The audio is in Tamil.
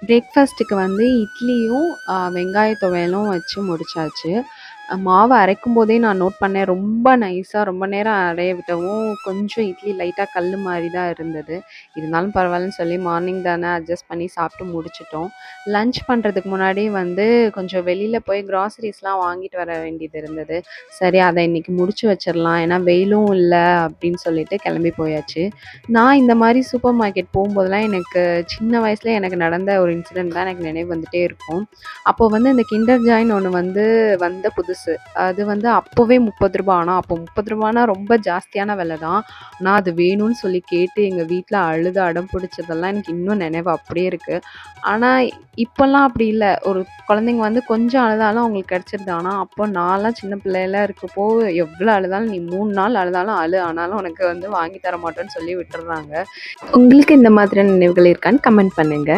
பிரேக்ஃபாஸ்ட்டுக்கு வந்து இட்லியும், வெங்காய துவையலும் வச்சு முடிச்சாச்சு. மாவு அரைக்கும்போதே நான் நோட் பண்ணேன். ரொம்ப நைஸா ரொம்ப நேரம் அரைய விட்டவும், கொஞ்சம் இட்லி லைட்டா கல்லு மாரி தான் இருந்தது. இருந்தாலும் பரவாயில்லன்னு சொல்லி மார்னிங் தானே அட்ஜஸ்ட் பண்ணி சாப்பிட்டு முடிச்சுட்டோம். லஞ்ச் பண்ணுறதுக்கு முன்னாடி வந்து கொஞ்சம் வெளியில போய் கிராசரிஸ்லாம் வாங்கிட்டு வர வேண்டியது இருந்தது. சரி அத இன்னைக்கு முடிச்சு வச்சிரலாம். ஏன்னா வெயிலும் இல்ல அப்படின்னு சொல்லிட்டு கிளம்பி போயாச்சு. நான் இந்த மாரி சூப்பர் மார்க்கெட் போம்போதெல்லாம் எனக்கு சின்ன வயசுல எனக்கு நடந்த ஒரு இன்சிடென்ட் தான் எனக்கு நினைவு வந்துட்டே இருக்கும். அப்போ வந்து இந்த கிண்டர் ஜாய்ன்னு ஒண்ணு வந்து வந்த புதுசு. அது வந்து அப்போவே ரூ. 30. ஆனா அப்போ ரூ. 30னா ரொம்ப ஜாஸ்தியான விலை தான். ஆனா அது வேணும்னு சொல்லி கேட்டு எங்க வீட்ல அழுது அடம் பிடிச்சதெல்லாம் எனக்கு இன்னும் நினைவு அப்படியே இருக்கு. ஆனா இப்பல்லாம் அப்படி இல்ல. ஒரு குழந்தைங்க வந்து கொஞ்சம் அழுதாலும் அவங்களுக்கு கிடைச்சிருது. ஆனா அப்போ நான்லாம் சின்ன பிள்ளைல இருக்கப்போ எவ்வளோ அழுதாலும், "நீ 3 நாள் அழுதாலும் அழு. ஆனாலும் உனக்கு வந்து வாங்கி தர மாட்டோம்ன்னு" சொல்லி விட்டுர்றாங்க. உங்களுக்கு இந்த மாதிரியான நினைவுகள் இருக்கான்னு கமெண்ட் பண்ணுங்க.